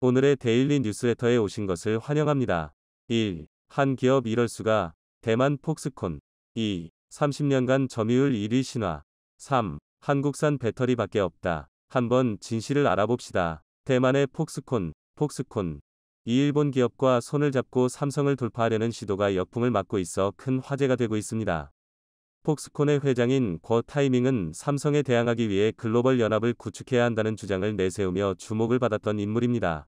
오늘의 데일리 뉴스레터에 오신 것을 환영합니다. 1. 한 기업 이럴 수가. 대만 폭스콘. 2. 30년간 점유율 1위 신화. 3. 한국산 배터리밖에 없다. 한번 진실을 알아봅시다. 대만의 폭스콘. 이 일본 기업과 손을 잡고 삼성을 돌파하려는 시도가 역풍을 맞고 있어 큰 화제가 되고 있습니다. 폭스콘의 회장인 궈 타이밍은 삼성에 대항하기 위해 글로벌 연합을 구축해야 한다는 주장을 내세우며 주목을 받았던 인물입니다.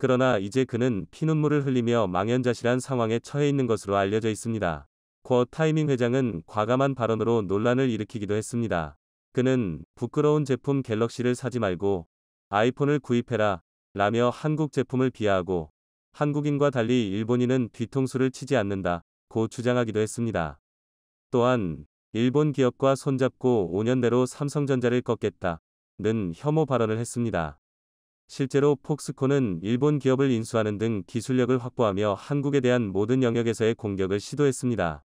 그러나 이제 그는 피눈물을 흘리며 망연자실한 상황에 처해 있는 것으로 알려져 있습니다. 궈 타이밍 회장은 과감한 발언으로 논란을 일으키기도 했습니다. 그는 부끄러운 제품 갤럭시를 사지 말고 아이폰을 구입해라 라며 한국 제품을 비하하고 한국인과 달리 일본인은 뒤통수를 치지 않는다고 주장하기도 했습니다. 또한 일본 기업과 손잡고 5년 내로 삼성전자를 꺾겠다는 혐오 발언을 했습니다. 실제로 폭스콘은 일본 기업을 인수하는 등 기술력을 확보하며 한국에 대한 모든 영역에서의 공격을 시도했습니다.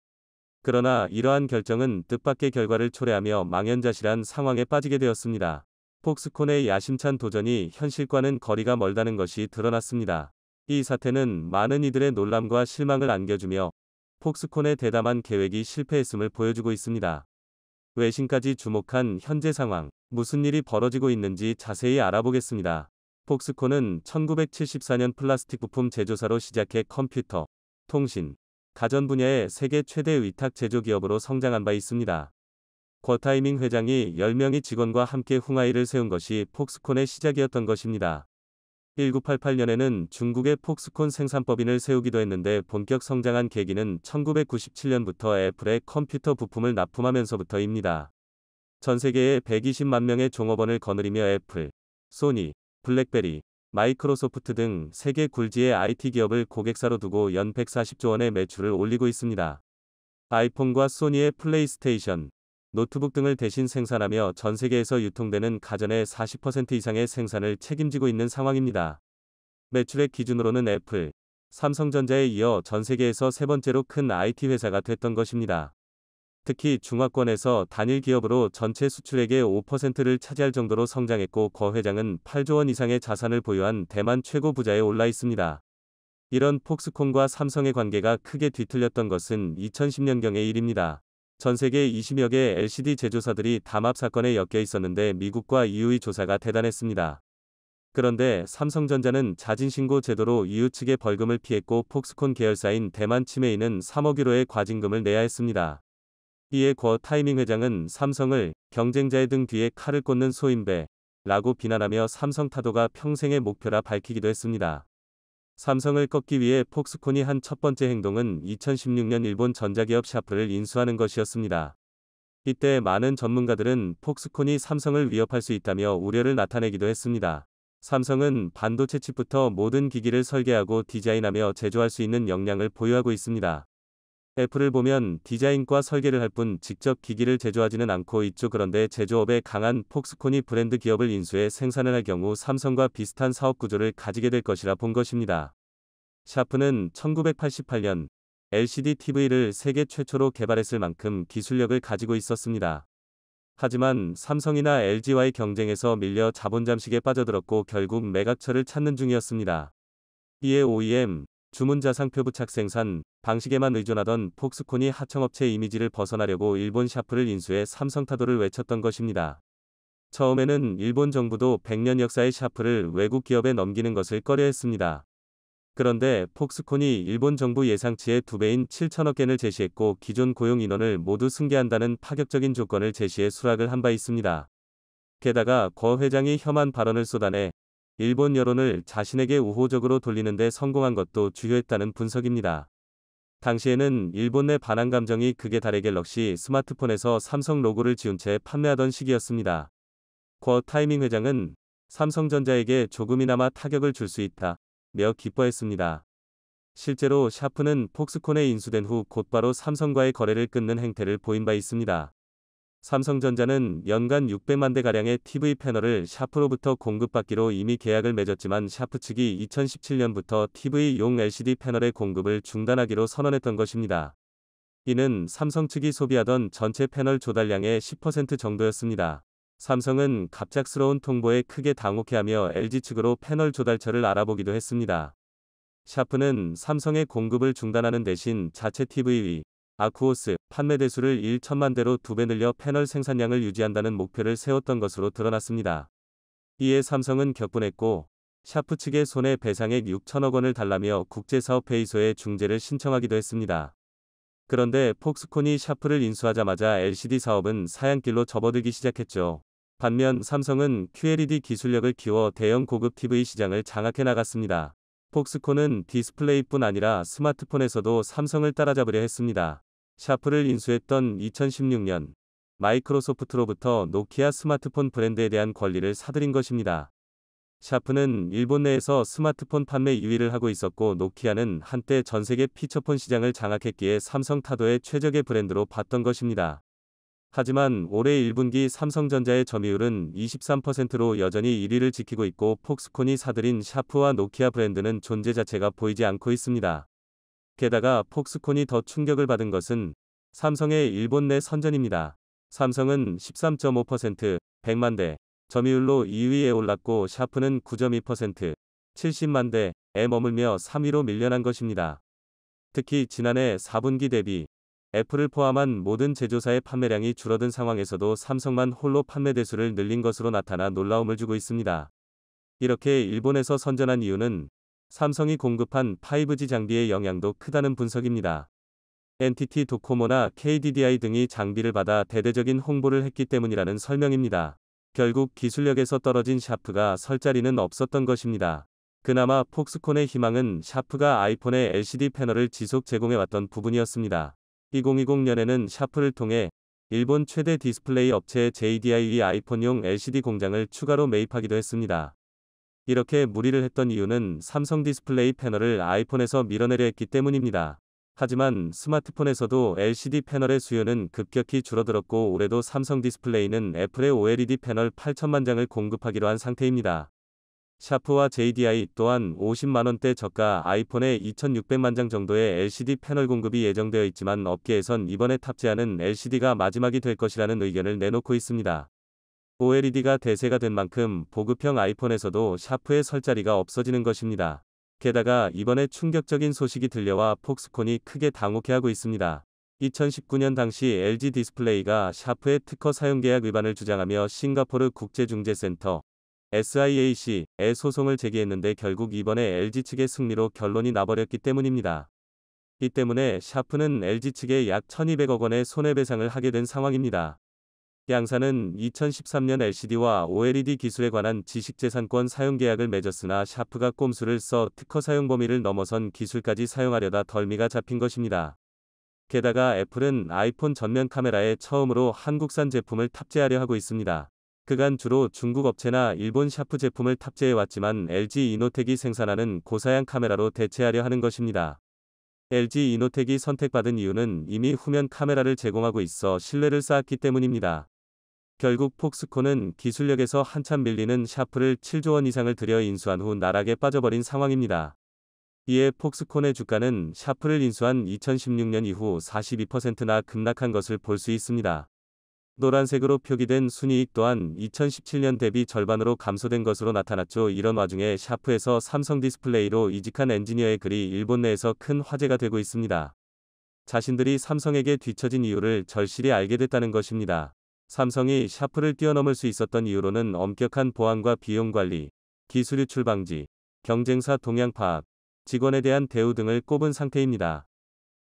그러나 이러한 결정은 뜻밖의 결과를 초래하며 망연자실한 상황에 빠지게 되었습니다. 폭스콘의 야심찬 도전이 현실과는 거리가 멀다는 것이 드러났습니다. 이 사태는 많은 이들의 놀람과 실망을 안겨주며 폭스콘의 대담한 계획이 실패했음을 보여주고 있습니다. 외신까지 주목한 현재 상황, 무슨 일이 벌어지고 있는지 자세히 알아보겠습니다. 폭스콘은 1974년 플라스틱 부품 제조사로 시작해 컴퓨터, 통신, 가전 분야의 세계 최대 위탁 제조 기업으로 성장한 바 있습니다. 궈 타이밍 회장이 10명의 직원과 함께 흥하이를 세운 것이 폭스콘의 시작이었던 것입니다. 1988년에는 중국의 폭스콘 생산법인을 세우기도 했는데 본격 성장한 계기는 1997년부터 애플의 컴퓨터 부품을 납품하면서부터입니다. 전 세계에 120만 명의 종업원을 거느리며 애플, 소니, 블랙베리, 마이크로소프트 등 세계 굴지의 IT 기업을 고객사로 두고 연 140조 원의 매출을 올리고 있습니다. 아이폰과 소니의 플레이스테이션, 노트북 등을 대신 생산하며 전 세계에서 유통되는 가전의 40% 이상의 생산을 책임지고 있는 상황입니다. 매출액 기준으로는 애플, 삼성전자에 이어 전 세계에서 세 번째로 큰 IT 회사가 됐던 것입니다. 특히 중화권에서 단일 기업으로 전체 수출액의 5%를 차지할 정도로 성장했고 궈 회장은 8조 원 이상의 자산을 보유한 대만 최고 부자에 올라 있습니다. 이런 폭스콘과 삼성의 관계가 크게 뒤틀렸던 것은 2010년경의 일입니다. 전 세계 20여 개 LCD 제조사들이 담합 사건에 엮여 있었는데 미국과 EU의 조사가 대단했습니다. 그런데 삼성전자는 자진신고 제도로 EU 측의 벌금을 피했고 폭스콘 계열사인 대만 치메이는 3억 유로의 과징금을 내야 했습니다. 이에 궈 타이밍 회장은 삼성을 경쟁자의 등 뒤에 칼을 꽂는 소인배라고 비난하며 삼성 타도가 평생의 목표라 밝히기도 했습니다. 삼성을 꺾기 위해 폭스콘이 한 첫 번째 행동은 2016년 일본 전자기업 샤프를 인수하는 것이었습니다. 이때 많은 전문가들은 폭스콘이 삼성을 위협할 수 있다며 우려를 나타내기도 했습니다. 삼성은 반도체 칩부터 모든 기기를 설계하고 디자인하며 제조할 수 있는 역량을 보유하고 있습니다. 애플을 보면 디자인과 설계를 할 뿐 직접 기기를 제조하지는 않고 있죠. 그런데 제조업에 강한 폭스콘이 브랜드 기업을 인수해 생산을 할 경우 삼성과 비슷한 사업 구조를 가지게 될 것이라 본 것입니다. 샤프는 1988년 LCD TV를 세계 최초로 개발했을 만큼 기술력을 가지고 있었습니다. 하지만 삼성이나 LG와의 경쟁에서 밀려 자본 잠식에 빠져들었고 결국 매각처를 찾는 중이었습니다. 이에 OEM, 주문자상표 부착 생산 방식에만 의존하던 폭스콘이 하청업체 이미지를 벗어나려고 일본 샤프를 인수해 삼성타도를 외쳤던 것입니다. 처음에는 일본 정부도 100년 역사의 샤프를 외국 기업에 넘기는 것을 꺼려했습니다. 그런데 폭스콘이 일본 정부 예상치의 2배인 7천억 겐을 제시했고 기존 고용 인원을 모두 승계한다는 파격적인 조건을 제시해 수락을 한 바 있습니다. 게다가 궈 회장이 혐한 발언을 쏟아내 일본 여론을 자신에게 우호적으로 돌리는 데 성공한 것도 주요했다는 분석입니다. 당시에는 일본 내 반한 감정이 극에 달해 갤럭시 스마트폰에서 삼성 로고를 지운 채 판매하던 시기였습니다. 궈 타이밍 회장은 삼성전자에게 조금이나마 타격을 줄 수 있다며 기뻐했습니다. 실제로 샤프는 폭스콘에 인수된 후 곧바로 삼성과의 거래를 끊는 행태를 보인 바 있습니다. 삼성전자는 연간 600만 대가량의 TV 패널을 샤프로부터 공급받기로 이미 계약을 맺었지만 샤프 측이 2017년부터 TV용 LCD 패널의 공급을 중단하기로 선언했던 것입니다. 이는 삼성 측이 소비하던 전체 패널 조달량의 10% 정도였습니다. 삼성은 갑작스러운 통보에 크게 당혹해하며 LG 측으로 패널 조달처를 알아보기도 했습니다. 샤프는 삼성의 공급을 중단하는 대신 자체 TV, 아쿠오스 판매 대수를 1천만 대로 2배 늘려 패널 생산량을 유지한다는 목표를 세웠던 것으로 드러났습니다. 이에 삼성은 격분했고 샤프 측의 손해배상액 6천억 원을 달라며 국제사업회의소에 중재를 신청하기도 했습니다. 그런데 폭스콘이 샤프를 인수하자마자 LCD 사업은 사양길로 접어들기 시작했죠. 반면 삼성은 QLED 기술력을 키워 대형 고급 TV 시장을 장악해 나갔습니다. 폭스콘은 디스플레이뿐 아니라 스마트폰에서도 삼성을 따라잡으려 했습니다. 샤프를 인수했던 2016년, 마이크로소프트로부터 노키아 스마트폰 브랜드에 대한 권리를 사들인 것입니다. 샤프는 일본 내에서 스마트폰 판매 2위를 하고 있었고 노키아는 한때 전세계 피처폰 시장을 장악했기에 삼성 타도의 최적의 브랜드로 봤던 것입니다. 하지만 올해 1분기 삼성전자의 점유율은 23%로 여전히 1위를 지키고 있고 폭스콘이 사들인 샤프와 노키아 브랜드는 존재 자체가 보이지 않고 있습니다. 게다가 폭스콘이 더 충격을 받은 것은 삼성의 일본 내 선전입니다. 삼성은 13.5%, 100만 대 점유율로 2위에 올랐고 샤프는 9.2%, 70만 대에 머물며 3위로 밀려난 것입니다. 특히 지난해 4분기 대비 애플을 포함한 모든 제조사의 판매량이 줄어든 상황에서도 삼성만 홀로 판매 대수를 늘린 것으로 나타나 놀라움을 주고 있습니다. 이렇게 일본에서 선전한 이유는 삼성이 공급한 5G 장비의 영향도 크다는 분석입니다. NTT 도코모나 KDDI 등이 장비를 받아 대대적인 홍보를 했기 때문이라는 설명입니다. 결국 기술력에서 떨어진 샤프가 설 자리는 없었던 것입니다. 그나마 폭스콘의 희망은 샤프가 아이폰의 LCD 패널을 지속 제공해왔던 부분이었습니다. 2020년에는 샤프를 통해 일본 최대 디스플레이 업체 JDI 아이폰용 LCD 공장을 추가로 매입하기도 했습니다. 이렇게 무리를 했던 이유는 삼성 디스플레이 패널을 아이폰에서 밀어내려 했기 때문입니다. 하지만 스마트폰에서도 LCD 패널의 수요는 급격히 줄어들었고 올해도 삼성 디스플레이는 애플의 OLED 패널 8천만 장을 공급하기로 한 상태입니다. 샤프와 JDI 또한 50만원대 저가 아이폰의 2600만 장 정도의 LCD 패널 공급이 예정되어 있지만 업계에선 이번에 탑재하는 LCD가 마지막이 될 것이라는 의견을 내놓고 있습니다. OLED가 대세가 된 만큼 보급형 아이폰에서도 샤프의 설 자리가 없어지는 것입니다. 게다가 이번에 충격적인 소식이 들려와 폭스콘이 크게 당혹해하고 있습니다. 2019년 당시 LG 디스플레이가 샤프의 특허 사용계약 위반을 주장하며 싱가포르 국제중재센터 SIAC에 소송을 제기했는데 결국 이번에 LG 측의 승리로 결론이 나버렸기 때문입니다. 이 때문에 샤프는 LG 측에 약 1200억 원의 손해배상을 하게 된 상황입니다. 양사는 2013년 LCD와 OLED 기술에 관한 지식재산권 사용계약을 맺었으나 샤프가 꼼수를 써 특허 사용 범위를 넘어선 기술까지 사용하려다 덜미가 잡힌 것입니다. 게다가 애플은 아이폰 전면 카메라에 처음으로 한국산 제품을 탑재하려 하고 있습니다. 그간 주로 중국 업체나 일본 샤프 제품을 탑재해왔지만 LG 이노텍이 생산하는 고사양 카메라로 대체하려 하는 것입니다. LG 이노텍이 선택받은 이유는 이미 후면 카메라를 제공하고 있어 신뢰를 쌓았기 때문입니다. 결국 폭스콘은 기술력에서 한참 밀리는 샤프를 7조 원 이상을 들여 인수한 후 나락에 빠져버린 상황입니다. 이에 폭스콘의 주가는 샤프를 인수한 2016년 이후 42%나 급락한 것을 볼 수 있습니다. 노란색으로 표기된 순이익 또한 2017년 대비 절반으로 감소된 것으로 나타났죠. 이런 와중에 샤프에서 삼성 디스플레이로 이직한 엔지니어의 글이 일본 내에서 큰 화제가 되고 있습니다. 자신들이 삼성에게 뒤처진 이유를 절실히 알게 됐다는 것입니다. 삼성이 샤프를 뛰어넘을 수 있었던 이유로는 엄격한 보안과 비용 관리, 기술 유출 방지, 경쟁사 동향 파악, 직원에 대한 대우 등을 꼽은 상태입니다.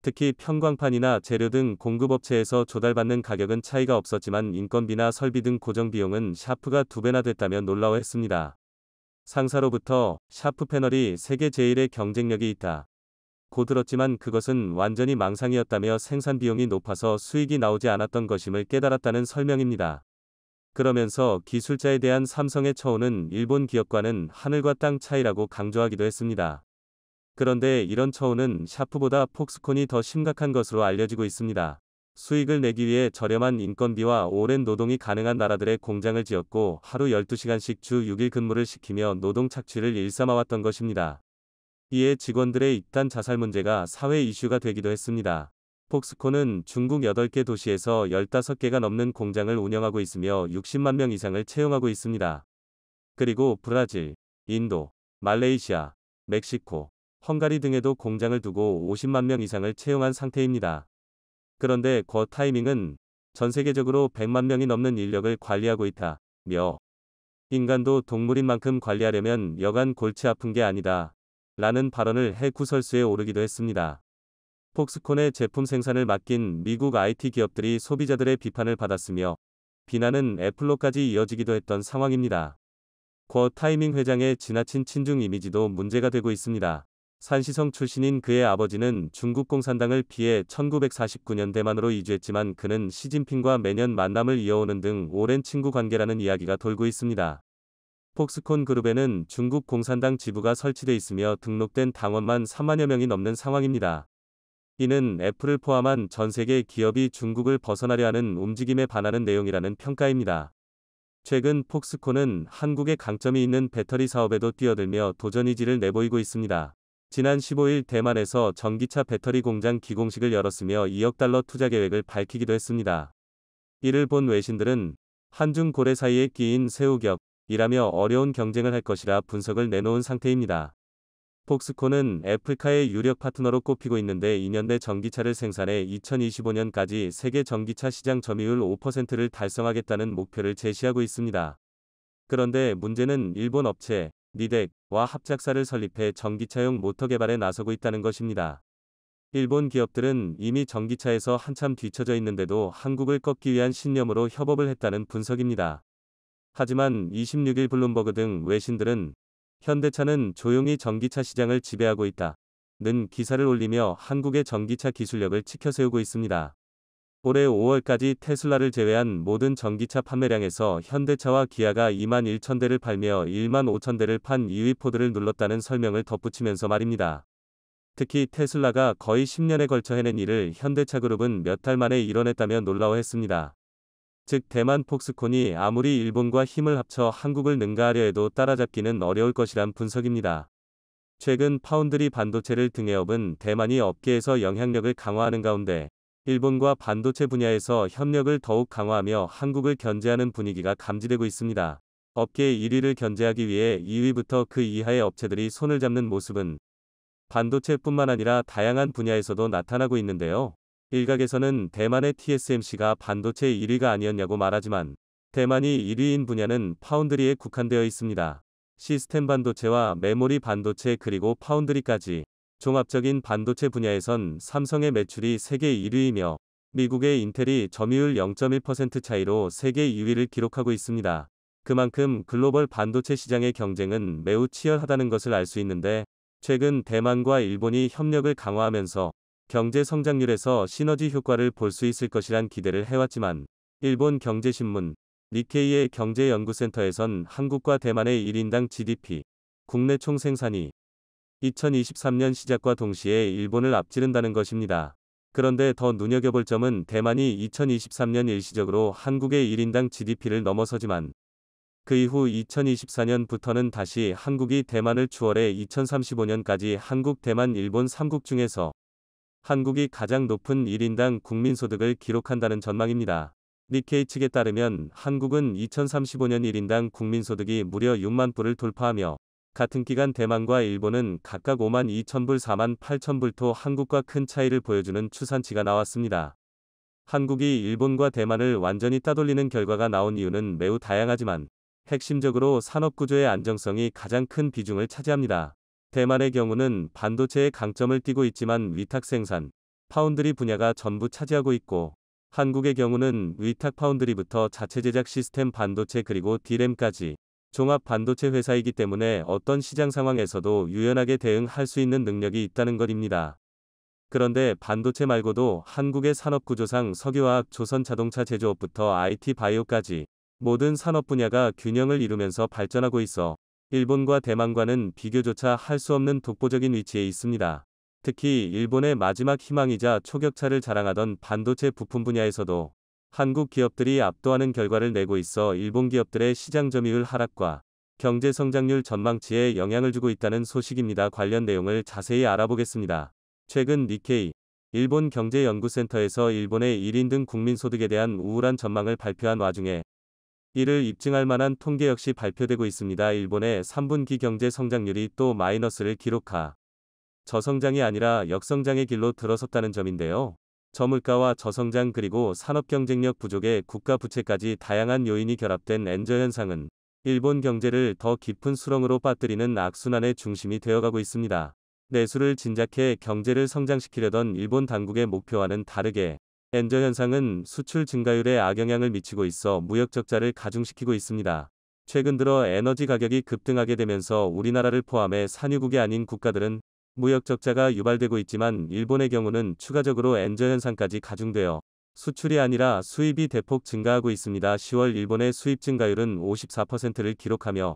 특히 편광판이나 재료 등 공급업체에서 조달받는 가격은 차이가 없었지만 인건비나 설비 등 고정 비용은 샤프가 2배나 됐다며 놀라워했습니다. 상사로부터 샤프 패널이 세계 제일의 경쟁력이 있다 고 들었지만 그것은 완전히 망상이었다며 생산 비용이 높아서 수익이 나오지 않았던 것임을 깨달았다는 설명입니다. 그러면서 기술자에 대한 삼성의 처우는 일본 기업과는 하늘과 땅 차이라고 강조하기도 했습니다. 그런데 이런 처우는 샤프보다 폭스콘이 더 심각한 것으로 알려지고 있습니다. 수익을 내기 위해 저렴한 인건비와 오랜 노동이 가능한 나라들의 공장을 지었고 하루 12시간씩 주 6일 근무를 시키며 노동 착취를 일삼아왔던 것입니다. 이에 직원들의 잇단 자살 문제가 사회 이슈가 되기도 했습니다. 폭스콘은 중국 8개 도시에서 15개가 넘는 공장을 운영하고 있으며 60만 명 이상을 채용하고 있습니다. 그리고 브라질, 인도, 말레이시아, 멕시코, 헝가리 등에도 공장을 두고 50만 명 이상을 채용한 상태입니다. 그런데 그 타이밍은 전 세계적으로 100만 명이 넘는 인력을 관리하고 있다며 인간도 동물인 만큼 관리하려면 여간 골치 아픈 게 아니다 라는 발언을 해 구설수에 오르기도 했습니다. 폭스콘의 제품 생산을 맡긴 미국 IT 기업들이 소비자들의 비판을 받았으며 비난은 애플로까지 이어지기도 했던 상황입니다. 고 타이밍 회장의 지나친 친중 이미지도 문제가 되고 있습니다. 산시성 출신인 그의 아버지는 중국 공산당을 피해 1949년 대만으로 이주했지만 그는 시진핑과 매년 만남을 이어오는 등 오랜 친구 관계라는 이야기가 돌고 있습니다. 폭스콘 그룹에는 중국 공산당 지부가 설치돼 있으며 등록된 당원만 3만여 명이 넘는 상황입니다. 이는 애플을 포함한 전 세계 기업이 중국을 벗어나려 하는 움직임에 반하는 내용이라는 평가입니다. 최근 폭스콘은 한국의 강점이 있는 배터리 사업에도 뛰어들며 도전 의지를 내보이고 있습니다. 지난 15일 대만에서 전기차 배터리 공장 기공식을 열었으며 2억 달러 투자 계획을 밝히기도 했습니다. 이를 본 외신들은 한중 고래 사이에 끼인 새우격이라며 어려운 경쟁을 할 것이라 분석을 내놓은 상태입니다. 폭스콘은 애플카의 유력 파트너로 꼽히고 있는데 2년 내 전기차를 생산해 2025년까지 세계 전기차 시장 점유율 5%를 달성하겠다는 목표를 제시하고 있습니다. 그런데 문제는 일본 업체 니덱과 합작사를 설립해 전기차용 모터 개발에 나서고 있다는 것입니다. 일본 기업들은 이미 전기차에서 한참 뒤처져 있는데도 한국을 꺾기 위한 신념으로 협업을 했다는 분석입니다. 하지만 26일 블룸버그 등 외신들은 현대차는 조용히 전기차 시장을 지배하고 있다는 기사를 올리며 한국의 전기차 기술력을 치켜세우고 있습니다. 올해 5월까지 테슬라를 제외한 모든 전기차 판매량에서 현대차와 기아가 2만 1천 대를 팔며 1만 5천 대를 판 2위 포드를 눌렀다는 설명을 덧붙이면서 말입니다. 특히 테슬라가 거의 10년에 걸쳐 해낸 일을 현대차그룹은 몇 달 만에 이뤄냈다며 놀라워했습니다. 즉 대만 폭스콘이 아무리 일본과 힘을 합쳐 한국을 능가하려 해도 따라잡기는 어려울 것이란 분석입니다. 최근 파운드리 반도체를 등에 업은 대만이 업계에서 영향력을 강화하는 가운데 일본과 반도체 분야에서 협력을 더욱 강화하며 한국을 견제하는 분위기가 감지되고 있습니다. 업계 1위를 견제하기 위해 2위부터 그 이하의 업체들이 손을 잡는 모습은 반도체뿐만 아니라 다양한 분야에서도 나타나고 있는데요. 일각에서는 대만의 TSMC가 반도체 1위가 아니었냐고 말하지만 대만이 1위인 분야는 파운드리에 국한되어 있습니다. 시스템 반도체와 메모리 반도체 그리고 파운드리까지 종합적인 반도체 분야에선 삼성의 매출이 세계 1위이며 미국의 인텔이 점유율 0.1% 차이로 세계 2위를 기록하고 있습니다. 그만큼 글로벌 반도체 시장의 경쟁은 매우 치열하다는 것을 알 수 있는데 최근 대만과 일본이 협력을 강화하면서 경제 성장률에서 시너지 효과를 볼 수 있을 것이란 기대를 해왔지만 일본 경제신문 니케이의 경제연구센터에선 한국과 대만의 1인당 GDP, 국내 총생산이 2023년 시작과 동시에 일본을 앞지른다는 것입니다. 그런데 더 눈여겨볼 점은 대만이 2023년 일시적으로 한국의 1인당 GDP를 넘어서지만 그 이후 2024년부터는 다시 한국이 대만을 추월해 2035년까지 한국, 대만, 일본 3국 중에서 한국이 가장 높은 1인당 국민소득을 기록한다는 전망입니다. 니케이 측에 따르면 한국은 2035년 1인당 국민소득이 무려 6만 불을 돌파하며 같은 기간 대만과 일본은 각각 5만 2천 불, 4만 8천 불 또 한국과 큰 차이를 보여주는 추산치가 나왔습니다. 한국이 일본과 대만을 완전히 따돌리는 결과가 나온 이유는 매우 다양하지만 핵심적으로 산업구조의 안정성이 가장 큰 비중을 차지합니다. 대만의 경우는 반도체의 강점을 띠고 있지만 위탁 생산, 파운드리 분야가 전부 차지하고 있고 한국의 경우는 위탁 파운드리부터 자체 제작 시스템 반도체 그리고 D램까지 종합 반도체 회사이기 때문에 어떤 시장 상황에서도 유연하게 대응할 수 있는 능력이 있다는 것입니다. 그런데 반도체 말고도 한국의 산업구조상 석유화학, 조선자동차 제조업부터 IT 바이오까지 모든 산업 분야가 균형을 이루면서 발전하고 있어 일본과 대만과는 비교조차 할 수 없는 독보적인 위치에 있습니다. 특히 일본의 마지막 희망이자 초격차를 자랑하던 반도체 부품 분야에서도 한국 기업들이 압도하는 결과를 내고 있어 일본 기업들의 시장 점유율 하락과 경제 성장률 전망치에 영향을 주고 있다는 소식입니다. 관련 내용을 자세히 알아보겠습니다. 최근 니케이 일본 경제연구센터에서 일본의 1인 등 국민소득에 대한 우울한 전망을 발표한 와중에 이를 입증할 만한 통계 역시 발표되고 있습니다. 일본의 3분기 경제 성장률이 또 마이너스를 기록하 저성장이 아니라 역성장의 길로 들어섰다는 점인데요. 저물가와 저성장 그리고 산업 경쟁력 부족의 국가 부채까지 다양한 요인이 결합된 엔저 현상은 일본 경제를 더 깊은 수렁으로 빠뜨리는 악순환의 중심이 되어가고 있습니다. 내수를 진작해 경제를 성장시키려던 일본 당국의 목표와는 다르게 엔저 현상은 수출 증가율에 악영향을 미치고 있어 무역 적자를 가중시키고 있습니다. 최근 들어 에너지 가격이 급등하게 되면서 우리나라를 포함해 산유국이 아닌 국가들은 무역 적자가 유발되고 있지만 일본의 경우는 추가적으로 엔저 현상까지 가중되어 수출이 아니라 수입이 대폭 증가하고 있습니다. 10월 일본의 수입 증가율은 54%를 기록하며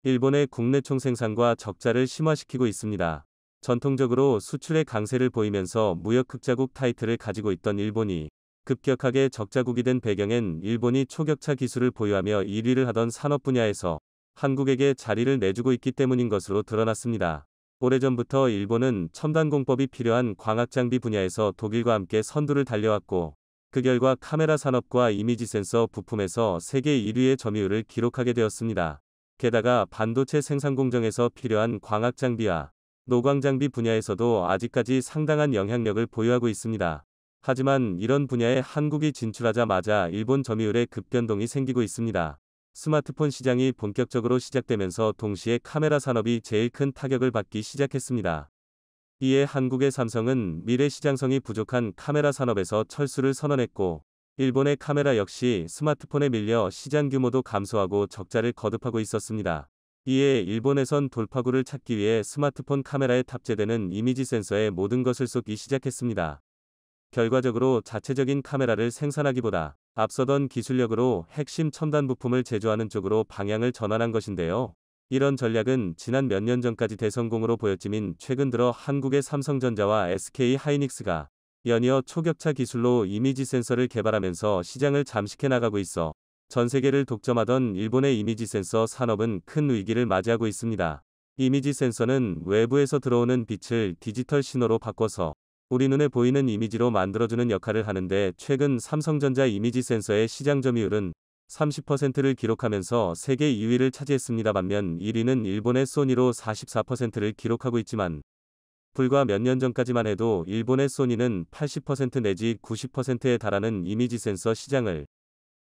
일본의 국내 총생산과 적자를 심화시키고 있습니다. 전통적으로 수출의 강세를 보이면서 무역 흑자국 타이틀을 가지고 있던 일본이 급격하게 적자국이 된 배경엔 일본이 초격차 기술을 보유하며 1위를 하던 산업 분야에서 한국에게 자리를 내주고 있기 때문인 것으로 드러났습니다. 오래전부터 일본은 첨단 공법이 필요한 광학장비 분야에서 독일과 함께 선두를 달려왔고 그 결과 카메라 산업과 이미지 센서 부품에서 세계 1위의 점유율을 기록하게 되었습니다. 게다가 반도체 생산 공정에서 필요한 광학장비와 노광장비 분야에서도 아직까지 상당한 영향력을 보유하고 있습니다. 하지만 이런 분야에 한국이 진출하자마자 일본 점유율의 급변동이 생기고 있습니다. 스마트폰 시장이 본격적으로 시작되면서 동시에 카메라 산업이 제일 큰 타격을 받기 시작했습니다. 이에 한국의 삼성은 미래 시장성이 부족한 카메라 산업에서 철수를 선언했고 일본의 카메라 역시 스마트폰에 밀려 시장 규모도 감소하고 적자를 거듭하고 있었습니다. 이에 일본에선 돌파구를 찾기 위해 스마트폰 카메라에 탑재되는 이미지 센서에 모든 것을 쏟기 시작했습니다. 결과적으로 자체적인 카메라를 생산하기보다 앞서던 기술력으로 핵심 첨단 부품을 제조하는 쪽으로 방향을 전환한 것인데요. 이런 전략은 지난 몇 년 전까지 대성공으로 보였지만 최근 들어 한국의 삼성전자와 SK하이닉스가 연이어 초격차 기술로 이미지 센서를 개발하면서 시장을 잠식해 나가고 있어 전 세계를 독점하던 일본의 이미지 센서 산업은 큰 위기를 맞이하고 있습니다. 이미지 센서는 외부에서 들어오는 빛을 디지털 신호로 바꿔서 우리 눈에 보이는 이미지로 만들어주는 역할을 하는데 최근 삼성전자 이미지 센서의 시장 점유율은 30%를 기록하면서 세계 2위를 차지했습니다. 반면 1위는 일본의 소니로 44%를 기록하고 있지만 불과 몇 년 전까지만 해도 일본의 소니는 80% 내지 90%에 달하는 이미지 센서 시장을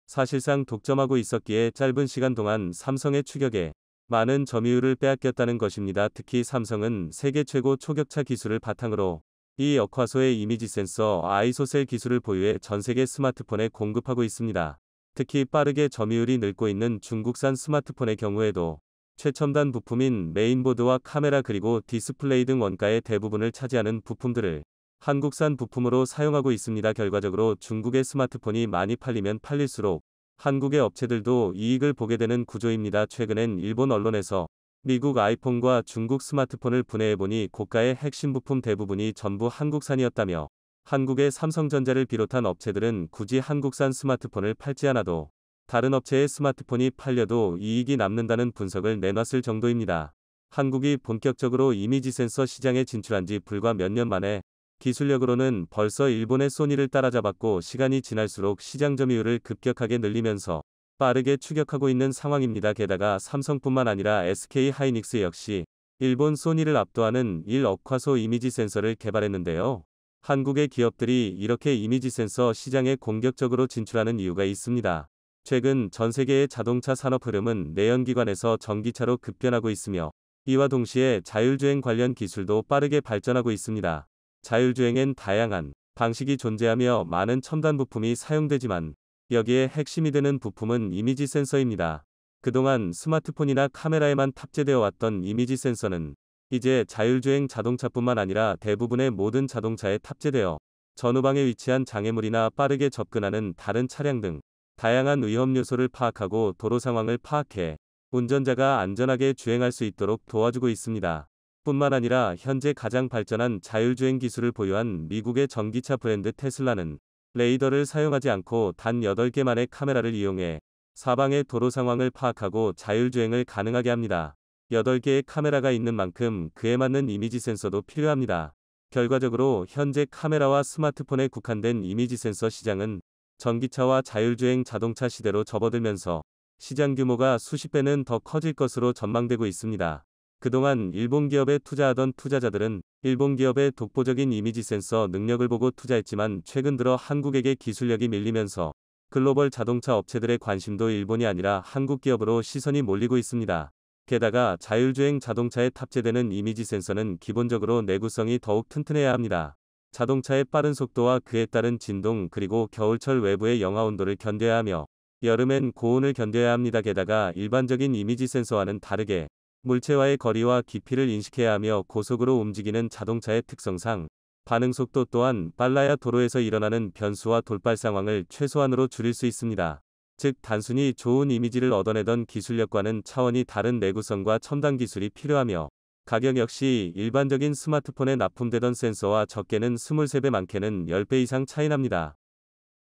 사실상 독점하고 있었기에 짧은 시간 동안 삼성의 추격에 많은 점유율을 빼앗겼다는 것입니다. 특히 삼성은 세계 최고 초격차 기술을 바탕으로 이 역화소의 이미지 센서 아이소셀 기술을 보유해 전세계 스마트폰에 공급하고 있습니다. 특히 빠르게 점유율이 늘고 있는 중국산 스마트폰의 경우에도 최첨단 부품인 메인보드와 카메라 그리고 디스플레이 등 원가의 대부분을 차지하는 부품들을 한국산 부품으로 사용하고 있습니다. 결과적으로 중국의 스마트폰이 많이 팔리면 팔릴수록 한국의 업체들도 이익을 보게 되는 구조입니다. 최근엔 일본 언론에서 미국 아이폰과 중국 스마트폰을 분해해보니 고가의 핵심 부품 대부분이 전부 한국산이었다며 한국의 삼성전자를 비롯한 업체들은 굳이 한국산 스마트폰을 팔지 않아도 다른 업체의 스마트폰이 팔려도 이익이 남는다는 분석을 내놨을 정도입니다. 한국이 본격적으로 이미지 센서 시장에 진출한 지 불과 몇 년 만에 기술력으로는 벌써 일본의 소니를 따라잡았고 시간이 지날수록 시장 점유율을 급격하게 늘리면서 빠르게 추격하고 있는 상황입니다. 게다가 삼성뿐만 아니라 SK하이닉스 역시 일본 소니를 압도하는 1억화소 이미지 센서를 개발했는데요. 한국의 기업들이 이렇게 이미지 센서 시장에 공격적으로 진출하는 이유가 있습니다. 최근 전 세계의 자동차 산업 흐름은 내연기관에서 전기차로 급변하고 있으며 이와 동시에 자율주행 관련 기술도 빠르게 발전하고 있습니다. 자율주행엔 다양한 방식이 존재하며 많은 첨단 부품이 사용되지만 여기에 핵심이 되는 부품은 이미지 센서입니다. 그동안 스마트폰이나 카메라에만 탑재되어 왔던 이미지 센서는 이제 자율주행 자동차뿐만 아니라 대부분의 모든 자동차에 탑재되어 전후방에 위치한 장애물이나 빠르게 접근하는 다른 차량 등 다양한 위험 요소를 파악하고 도로 상황을 파악해 운전자가 안전하게 주행할 수 있도록 도와주고 있습니다. 뿐만 아니라 현재 가장 발전한 자율주행 기술을 보유한 미국의 전기차 브랜드 테슬라는 레이더를 사용하지 않고 단 8개만의 카메라를 이용해 사방의 도로 상황을 파악하고 자율주행을 가능하게 합니다. 8개의 카메라가 있는 만큼 그에 맞는 이미지 센서도 필요합니다. 결과적으로 현재 카메라와 스마트폰에 국한된 이미지 센서 시장은 전기차와 자율주행 자동차 시대로 접어들면서 시장 규모가 수십 배는 더 커질 것으로 전망되고 있습니다. 그동안 일본 기업에 투자하던 투자자들은 일본 기업의 독보적인 이미지 센서 능력을 보고 투자했지만 최근 들어 한국에게 기술력이 밀리면서 글로벌 자동차 업체들의 관심도 일본이 아니라 한국 기업으로 시선이 몰리고 있습니다. 게다가 자율주행 자동차에 탑재되는 이미지 센서는 기본적으로 내구성이 더욱 튼튼해야 합니다. 자동차의 빠른 속도와 그에 따른 진동 그리고 겨울철 외부의 영하 온도를 견뎌야 하며 여름엔 고온을 견뎌야 합니다. 게다가 일반적인 이미지 센서와는 다르게 물체와의 거리와 깊이를 인식해야 하며 고속으로 움직이는 자동차의 특성상 반응 속도 또한 빨라야 도로에서 일어나는 변수와 돌발 상황을 최소한으로 줄일 수 있습니다. 즉 단순히 좋은 이미지를 얻어내던 기술력과는 차원이 다른 내구성과 첨단 기술이 필요하며 가격 역시 일반적인 스마트폰에 납품되던 센서와 적게는 23배 많게는 10배 이상 차이납니다.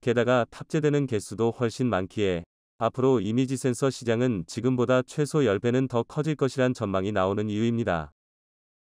게다가 탑재되는 개수도 훨씬 많기에 앞으로 이미지 센서 시장은 지금보다 최소 10배는 더 커질 것이란 전망이 나오는 이유입니다.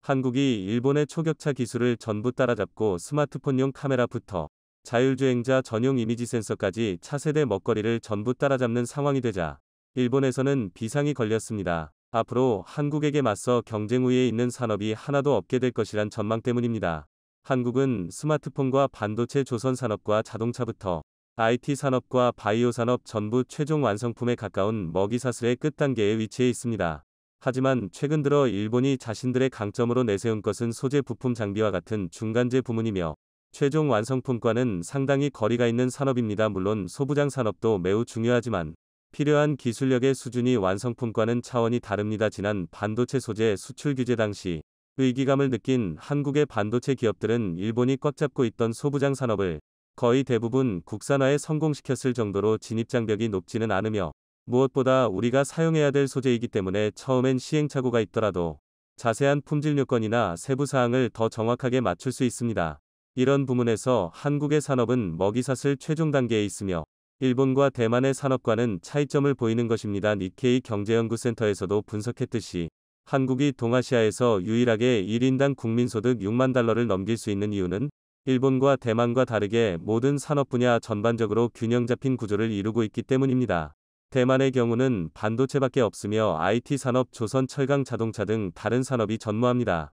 한국이 일본의 초격차 기술을 전부 따라잡고 스마트폰용 카메라부터 자율주행자 전용 이미지 센서까지 차세대 먹거리를 전부 따라잡는 상황이 되자 일본에서는 비상이 걸렸습니다. 앞으로 한국에게 맞서 경쟁 우위에 있는 산업이 하나도 없게 될 것이란 전망 때문입니다. 한국은 스마트폰과 반도체 조선 산업과 자동차부터 IT 산업과 바이오 산업 전부 최종 완성품에 가까운 먹이사슬의 끝단계에 위치해 있습니다. 하지만 최근 들어 일본이 자신들의 강점으로 내세운 것은 소재 부품 장비와 같은 중간재 부문이며 최종 완성품과는 상당히 거리가 있는 산업입니다. 물론 소부장 산업도 매우 중요하지만 필요한 기술력의 수준이 완성품과는 차원이 다릅니다. 지난 반도체 소재 수출 규제 당시 위기감을 느낀 한국의 반도체 기업들은 일본이 꽉 잡고 있던 소부장 산업을 거의 대부분 국산화에 성공시켰을 정도로 진입장벽이 높지는 않으며 무엇보다 우리가 사용해야 될 소재이기 때문에 처음엔 시행착오가 있더라도 자세한 품질 요건이나 세부 사항을 더 정확하게 맞출 수 있습니다. 이런 부문에서 한국의 산업은 먹이사슬 최종 단계에 있으며 일본과 대만의 산업과는 차이점을 보이는 것입니다. 니케이 경제연구센터에서도 분석했듯이 한국이 동아시아에서 유일하게 1인당 국민소득 6만 달러를 넘길 수 있는 이유는 일본과 대만과 다르게 모든 산업 분야 전반적으로 균형 잡힌 구조를 이루고 있기 때문입니다. 대만의 경우는 반도체밖에 없으며 IT 산업, 조선 철강 자동차 등 다른 산업이 전무합니다.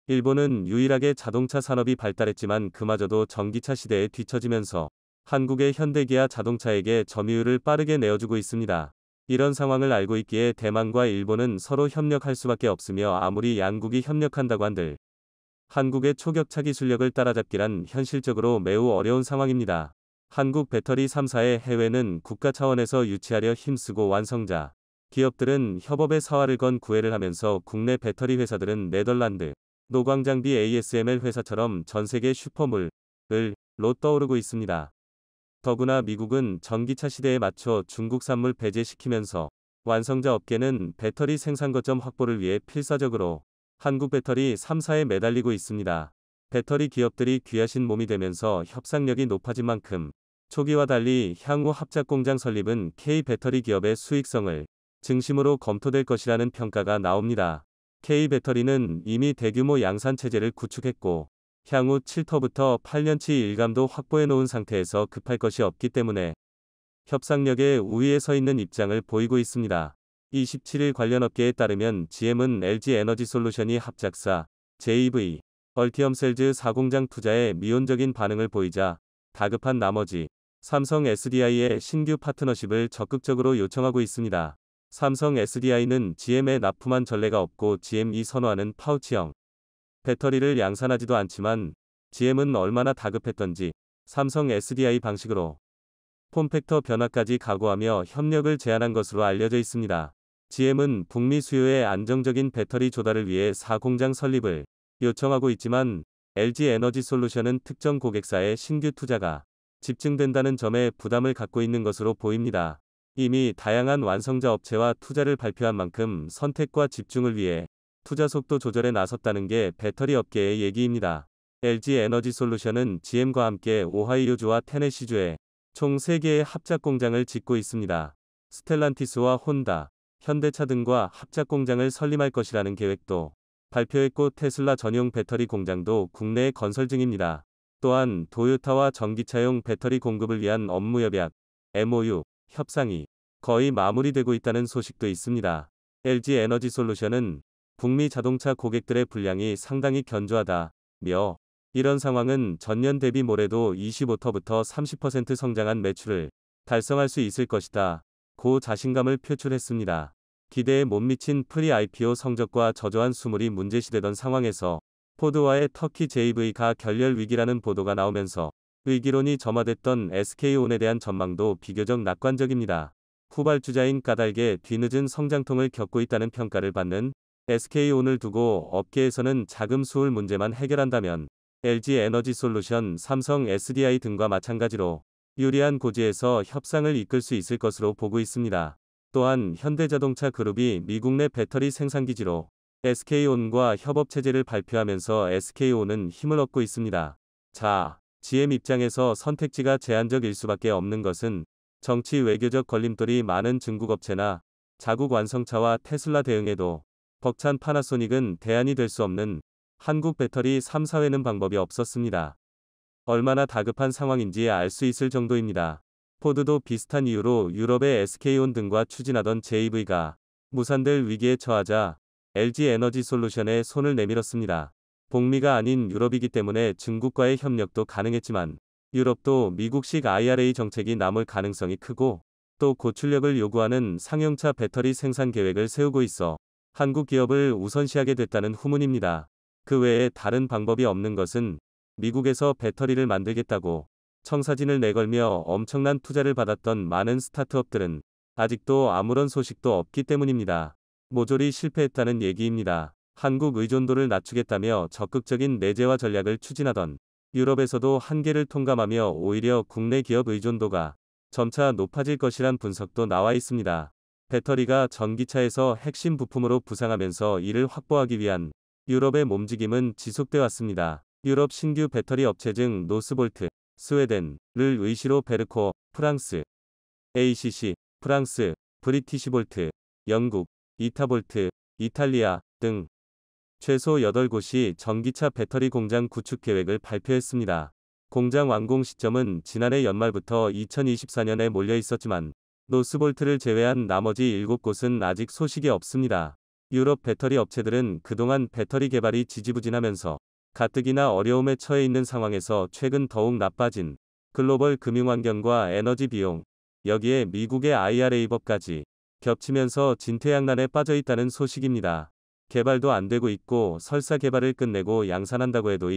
일본은 유일하게 자동차 산업이 발달했지만 그마저도 전기차 시대에 뒤처지면서 한국의 현대기아 자동차에게 점유율을 빠르게 내어주고 있습니다. 이런 상황을 알고 있기에 대만과 일본은 서로 협력할 수밖에 없으며 아무리 양국이 협력한다고 한들 한국의 초격차 기술력을 따라잡기란 현실적으로 매우 어려운 상황입니다. 한국 배터리 3사의 해외는 국가 차원에서 유치하려 힘쓰고 완성자 기업들은 협업의 사활을 건 구애를 하면서 국내 배터리 회사들은 네덜란드 노광장비 ASML 회사처럼 전세계 슈퍼물로 떠오르고 있습니다. 더구나 미국은 전기차 시대에 맞춰 중국 산물 배제시키면서 완성자 업계는 배터리 생산 거점 확보를 위해 필사적으로 한국 배터리 3사에 매달리고 있습니다. 배터리 기업들이 귀하신 몸이 되면서 협상력이 높아진 만큼 초기와 달리 향후 합작 공장 설립은 K 배터리 기업의 수익성을 중심으로 검토될 것이라는 평가가 나옵니다. K 배터리는 이미 대규모 양산 체제를 구축했고 향후 7터부터 8년치 일감도 확보해 놓은 상태에서 급할 것이 없기 때문에 협상력의 우위에 서 있는 입장을 보이고 있습니다. 27일 관련 업계에 따르면 GM은 LG 에너지 솔루션이 합작사 JV 얼티엄셀즈 4공장 투자에 미온적인 반응을 보이자 다급한 나머지 삼성 SDI의 신규 파트너십을 적극적으로 요청하고 있습니다. 삼성 SDI는 GM에 납품한 전례가 없고 GM이 선호하는 파우치형 배터리를 양산하지도 않지만 GM은 얼마나 다급했던지 삼성 SDI 방식으로 폼팩터 변화까지 각오하며 협력을 제안한 것으로 알려져 있습니다. GM은 북미 수요의 안정적인 배터리 조달을 위해 4공장 설립을 요청하고 있지만 LG 에너지 솔루션은 특정 고객사의 신규 투자가 집중된다는 점에 부담을 갖고 있는 것으로 보입니다. 이미 다양한 완성자 업체와 투자를 발표한 만큼 선택과 집중을 위해 투자 속도 조절에 나섰다는 게 배터리 업계의 얘기입니다. LG 에너지 솔루션은 GM과 함께 오하이오주와 테네시주에 총 3개의 합작 공장을 짓고 있습니다. 스텔란티스와 혼다, 현대차 등과 합작 공장을 설립할 것이라는 계획도 발표했고 테슬라 전용 배터리 공장도 국내에 건설 중입니다. 또한 도요타와 전기차용 배터리 공급을 위한 업무 협약 MOU 협상이 거의 마무리되고 있다는 소식도 있습니다. LG 에너지솔루션은 북미 자동차 고객들의 분량이 상당히 견조하다며 이런 상황은 전년 대비 올해도 25%부터 30% 성장한 매출을 달성할 수 있을 것이다 고 자신감을 표출했습니다. 기대에 못 미친 프리-IPO 성적과 저조한 수물이 문제시되던 상황에서 포드와의 터키 JV가 결렬 위기라는 보도가 나오면서 위기론이 점화됐던 SK온에 대한 전망도 비교적 낙관적입니다. 후발주자인 까닭에 뒤늦은 성장통을 겪고 있다는 평가를 받는 SK온을 두고 업계에서는 자금 수울 문제만 해결한다면 LG 에너지솔루션, 삼성 SDI 등과 마찬가지로 유리한 고지에서 협상을 이끌 수 있을 것으로 보고 있습니다. 또한 현대자동차 그룹이 미국 내 배터리 생산기지로 SK온과 협업체제를 발표하면서 SK온은 힘을 얻고 있습니다. 자, GM 입장에서 선택지가 제한적일 수밖에 없는 것은 정치 외교적 걸림돌이 많은 중국 업체나 자국 완성차와 테슬라 대응에도 벅찬 파나소닉은 대안이 될 수 없는 한국 배터리 3사회는 방법이 없었습니다. 얼마나 다급한 상황인지 알 수 있을 정도입니다. 포드도 비슷한 이유로 유럽의 SK온 등과 추진하던 JV가 무산될 위기에 처하자 LG 에너지솔루션에 손을 내밀었습니다. 북미가 아닌 유럽이기 때문에 중국과의 협력도 가능했지만 유럽도 미국식 IRA 정책이 남을 가능성이 크고 또 고출력을 요구하는 상용차 배터리 생산 계획을 세우고 있어 한국 기업을 우선시하게 됐다는 후문입니다. 그 외에 다른 방법이 없는 것은 미국에서 배터리를 만들겠다고 청사진을 내걸며 엄청난 투자를 받았던 많은 스타트업들은 아직도 아무런 소식도 없기 때문입니다. 모조리 실패했다는 얘기입니다. 한국 의존도를 낮추겠다며 적극적인 내재화 전략을 추진하던 유럽에서도 한계를 통감하며 오히려 국내 기업 의존도가 점차 높아질 것이란 분석도 나와 있습니다. 배터리가 전기차에서 핵심 부품으로 부상하면서 이를 확보하기 위한 유럽의 몸직임은 지속돼 왔습니다. 유럽 신규 배터리 업체 중 노스볼트, 스웨덴, 를 의시로 베르코, 프랑스, ACC, 프랑스, 브리티시볼트, 영국, 이타볼트, 이탈리아 등 최소 8곳이 전기차 배터리 공장 구축 계획을 발표했습니다. 공장 완공 시점은 지난해 연말부터 2024년에 몰려 있었지만 노스볼트를 제외한 나머지 7곳은 아직 소식이 없습니다. 유럽 배터리 업체들은 그동안 배터리 개발이 지지부진하면서 가뜩이나 어려움에 처해 있는 상황에서 최근 더욱 나빠진 글로벌 금융환경과 에너지 비용, 여기에 미국의 IRA법까지 겹치면서 진퇴양난에 빠져 있다는 소식입니다. 개발도 안 되고 있고 설사 개발을 끝내고 양산한다고 해도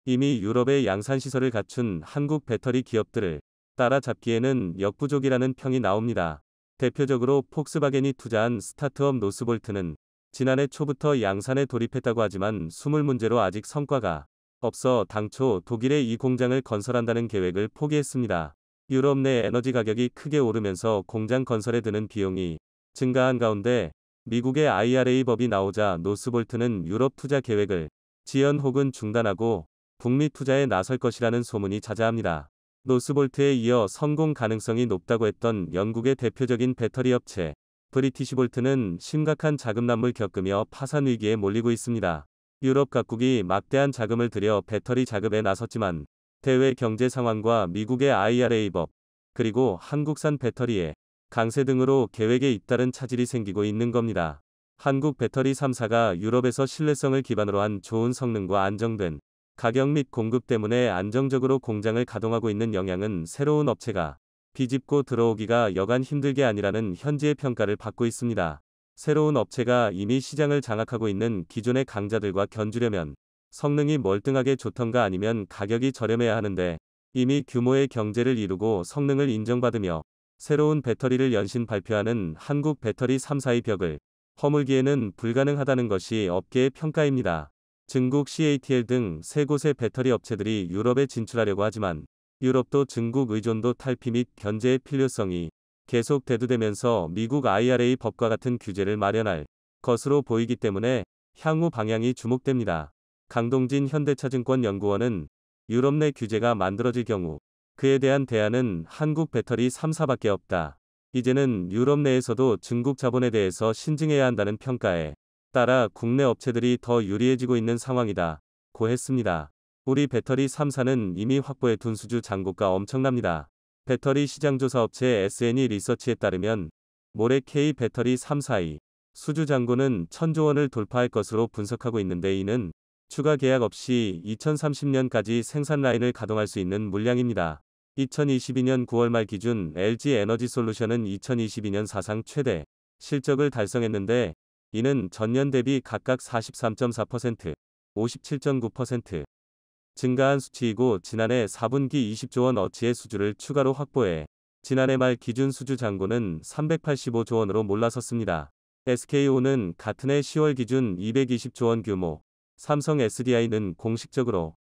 이미 유럽의 양산시설을 갖춘 한국 배터리 기업들을 따라잡기에는 역부족이라는 평이 나옵니다. 대표적으로 폭스바겐이 투자한 스타트업 노스볼트는 지난해 초부터 양산에 돌입했다고 하지만 수물 문제로 아직 성과가 없어 당초 독일에 이 공장을 건설한다는 계획을 포기했습니다. 유럽 내 에너지 가격이 크게 오르면서 공장 건설에 드는 비용이 증가한 가운데 미국의 IRA법이 나오자 노스볼트는 유럽 투자 계획을 지연 혹은 중단하고 북미 투자에 나설 것이라는 소문이 자자합니다. 노스볼트에 이어 성공 가능성이 높다고 했던 영국의 대표적인 배터리 업체 브리티시볼트는 심각한 자금난을 겪으며 파산 위기에 몰리고 있습니다. 유럽 각국이 막대한 자금을 들여 배터리 작업에 나섰지만 대외 경제 상황과 미국의 IRA법, 그리고 한국산 배터리의 강세 등으로 계획에 잇따른 차질이 생기고 있는 겁니다. 한국 배터리 3사가 유럽에서 신뢰성을 기반으로 한 좋은 성능과 안정된 가격 및 공급 때문에 안정적으로 공장을 가동하고 있는 영향은 새로운 업체가 비집고 들어오기가 여간 힘들게 아니라는 현지의 평가를 받고 있습니다. 새로운 업체가 이미 시장을 장악하고 있는 기존의 강자들과 견주려면 성능이 멀뚱하게 좋던가 아니면 가격이 저렴해야 하는데 이미 규모의 경제를 이루고 성능을 인정받으며 새로운 배터리를 연신 발표하는 한국 배터리 3사의 벽을 허물기에는 불가능하다는 것이 업계의 평가입니다. 중국 CATL 등 세 곳의 배터리 업체들이 유럽에 진출하려고 하지만 유럽도 중국 의존도 탈피 및 견제의 필요성이 계속 대두되면서 미국 IRA 법과 같은 규제를 마련할 것으로 보이기 때문에 향후 방향이 주목됩니다. 강동진 현대차증권 연구원은 유럽 내 규제가 만들어질 경우 그에 대한 대안은 한국 배터리 3사밖에 없다. 이제는 유럽 내에서도 중국 자본에 대해서 신증해야 한다는 평가에 따라 국내 업체들이 더 유리해지고 있는 상황이다. 고 했습니다. 우리 배터리 3사는 이미 확보해 둔 수주 잔고가 엄청납니다. 배터리 시장조사 업체 SNE 리서치에 따르면 모레 K 배터리 3사의 수주 잔고는 1000조 원을 돌파할 것으로 분석하고 있는데 이는 추가 계약 없이 2030년까지 생산 라인을 가동할 수 있는 물량입니다. 2022년 9월 말 기준 LG 에너지솔루션은 2022년 사상 최대 실적을 달성했는데 이는 전년 대비 각각 43.4%, 57.9% 증가한 수치이고 지난해 4분기 20조 원 어치의 수주를 추가로 확보해 지난해 말 기준 수주 잔고는 385조 원으로 몰라섰습니다. SK온은 같은 해 10월 기준 220조 원 규모, 삼성 SDI는 공식적으로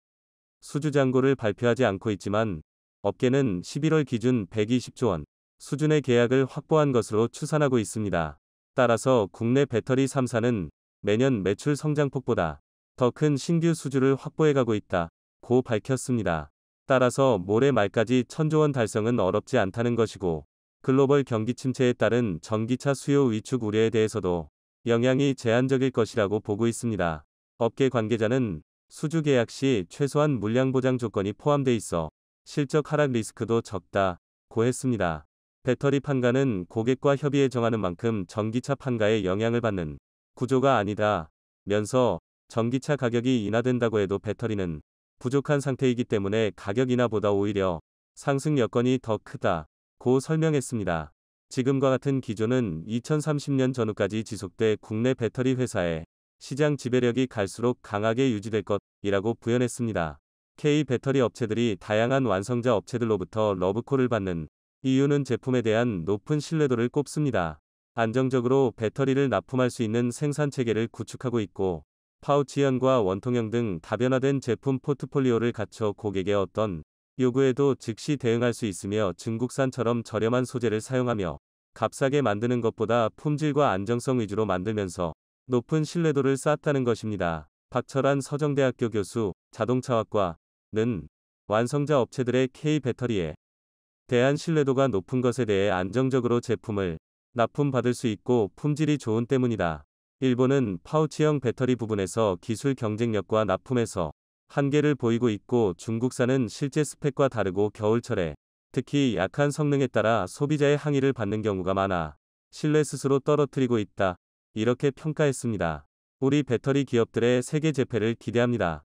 수주 잔고를 발표하지 않고 있지만 업계는 11월 기준 120조 원 수준의 계약을 확보한 것으로 추산하고 있습니다. 따라서 국내 배터리 3사는 매년 매출 성장폭보다 더 큰 신규 수주를 확보해가고 있다. 고 밝혔습니다. 따라서 모레 말까지 1000조 원 달성은 어렵지 않다는 것이고 글로벌 경기 침체에 따른 전기차 수요 위축 우려에 대해서도 영향이 제한적일 것이라고 보고 있습니다. 업계 관계자는 수주 계약 시 최소한 물량 보장 조건이 포함돼 있어 실적 하락 리스크도 적다. 고 했습니다. 배터리 판가는 고객과 협의해 정하는 만큼 전기차 판가에 영향을 받는 구조가 아니다. 면서 전기차 가격이 인하된다고 해도 배터리는 부족한 상태이기 때문에 가격 인하보다 오히려 상승 여건이 더 크다. 고 설명했습니다. 지금과 같은 기조는 2030년 전후까지 지속돼 국내 배터리 회사의 시장 지배력이 갈수록 강하게 유지될 것이라고 부연했습니다. K 배터리 업체들이 다양한 완성자 업체들로부터 러브콜을 받는 이유는 제품에 대한 높은 신뢰도를 꼽습니다. 안정적으로 배터리를 납품할 수 있는 생산 체계를 구축하고 있고 파우치형과 원통형 등 다변화된 제품 포트폴리오를 갖춰 고객의 어떤 요구에도 즉시 대응할 수 있으며 중국산처럼 저렴한 소재를 사용하며 값싸게 만드는 것보다 품질과 안정성 위주로 만들면서 높은 신뢰도를 쌓았다는 것입니다. 박철환 서정대학교 교수, 자동차학과는 완성자 업체들의 K 배터리에 대한 신뢰도가 높은 것에 대해 안정적으로 제품을 납품받을 수 있고 품질이 좋은 때문이다. 일본은 파우치형 배터리 부분에서 기술 경쟁력과 납품에서 한계를 보이고 있고 중국산은 실제 스펙과 다르고 겨울철에 특히 약한 성능에 따라 소비자의 항의를 받는 경우가 많아 신뢰 스스로 떨어뜨리고 있다. 이렇게 평가했습니다. 우리 배터리 기업들의 세계 재패를 기대합니다.